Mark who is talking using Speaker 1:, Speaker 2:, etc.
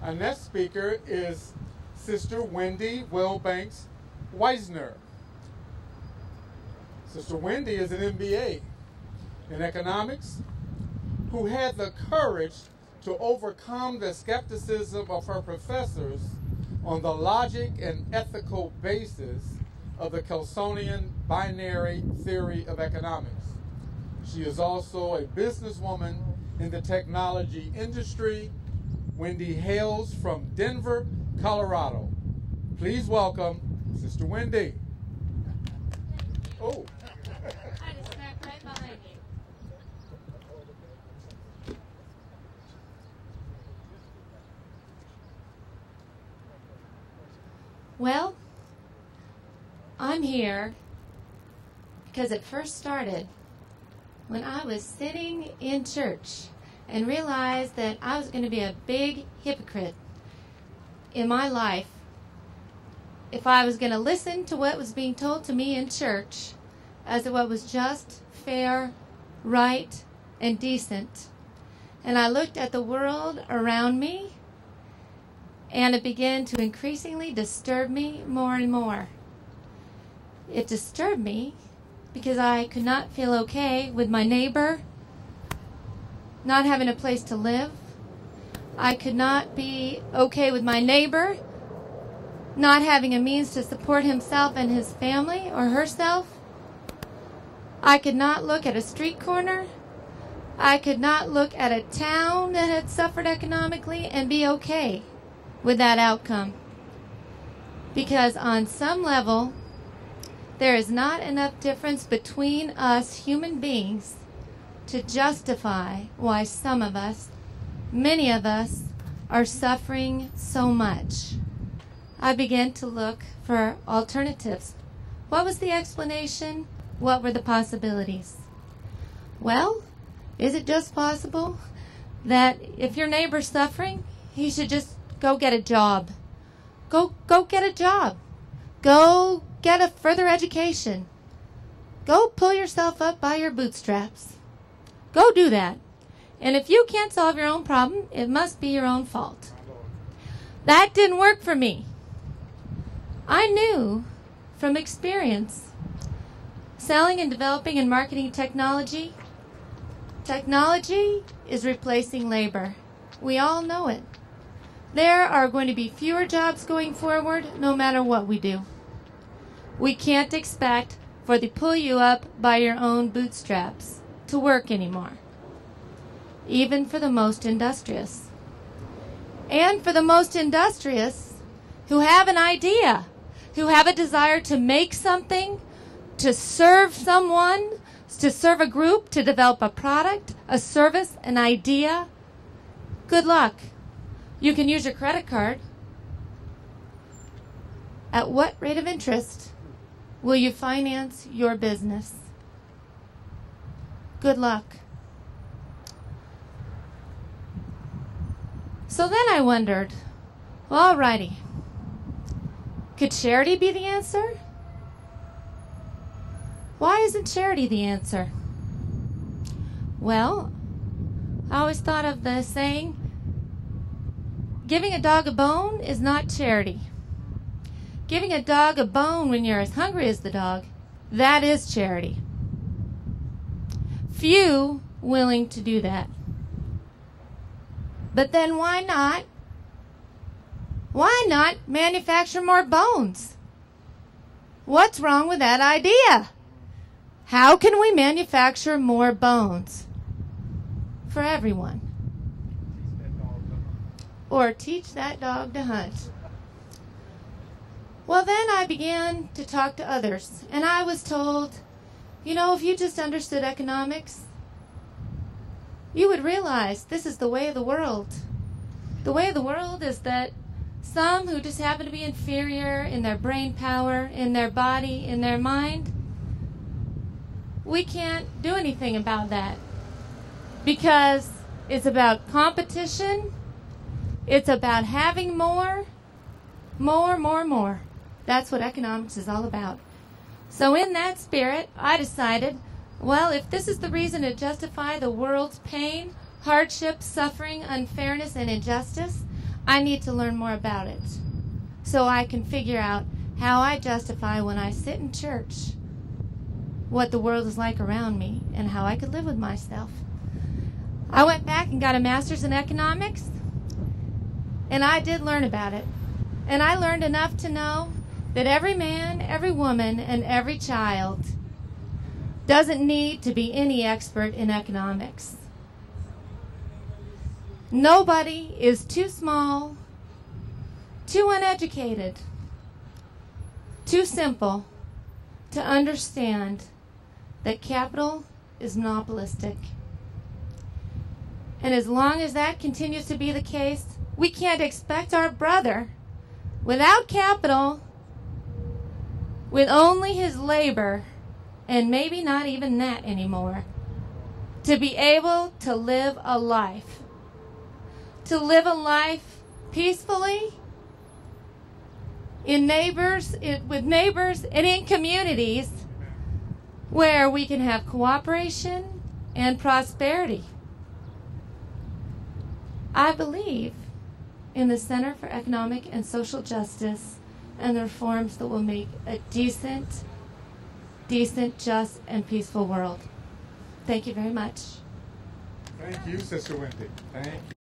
Speaker 1: Our next speaker is Sister Wendy Willbanks Wiesner. Sister Wendy is an MBA in economics who had the courage to overcome the skepticism of her professors on the logic and ethical basis of the Kelsonian binary theory of economics. She is also a businesswoman in the technology industry. Wendy hails from Denver, Colorado. Please welcome Sister Wendy. Oh.
Speaker 2: I just smacked right behind you. Well, I'm here because it first started when I was sitting in church and realized that I was going to be a big hypocrite in my life if I was going to listen to what was being told to me in church as what was just, fair, right, and decent. And I looked at the world around me, and it began to increasingly disturb me more and more. It disturbed me because I could not feel okay with my neighbor not having a place to live. I could not be okay with my neighbor not having a means to support himself and his family or herself. I could not look at a street corner. I could not look at a town that had suffered economically and be okay with that outcome. Because on some level, there is not enough difference between us human beings to justify why some of us, many of us, are suffering so much. I began to look for alternatives. What was the explanation? What were the possibilities? Well, is it just possible that if your neighbor's suffering, he should just go get a job? Go get a job. Go get a further education. Go pull yourself up by your bootstraps. Go do that. And if you can't solve your own problem, it must be your own fault. That didn't work for me. I knew from experience, selling and developing and marketing technology is replacing labor. We all know it. There are going to be fewer jobs going forward no matter what we do. We can't expect for the pull you up by your own bootstraps to work anymore, even for the most industrious. And for the most industrious who have an idea, who have a desire to make something, to serve someone, to serve a group, to develop a product, a service, an idea, good luck. You can use your credit card. At what rate of interest will you finance your business? Good luck. So then I wondered, well, alrighty, could charity be the answer? Why isn't charity the answer? Well, I always thought of the saying, giving a dog a bone is not charity. Giving a dog a bone when you're as hungry as the dog, that is charity. Few willing to do that. But then why not? Why not manufacture more bones? What's wrong with that idea? How can we manufacture more bones for everyone? Or teach that dog to hunt. Well, then I began to talk to others, and I was told, you know, if you just understood economics, you would realize this is the way of the world. The way of the world is that some who just happen to be inferior in their brain power, in their body, in their mind, we can't do anything about that because it's about competition. It's about having more. That's what economics is all about. So in that spirit, I decided, well, if this is the reason to justify the world's pain, hardship, suffering, unfairness, and injustice, I need to learn more about it so I can figure out how I justify when I sit in church what the world is like around me and how I could live with myself. I went back and got a master's in economics, and I did learn about it. And I learned enough to know that every man, every woman, and every child doesn't need to be any expert in economics. Nobody is too small, too uneducated, too simple to understand that capital is monopolistic. And as long as that continues to be the case, we can't expect our brother, without capital, with only his labor, and maybe not even that anymore, to be able to live a life. To live a life peacefully with neighbors and in communities where we can have cooperation and prosperity. I believe in the Center for Economic and Social Justice and the reforms that will make a decent, just, and peaceful world. Thank you very much.
Speaker 1: Thank you, Sister Wendy. Thank you.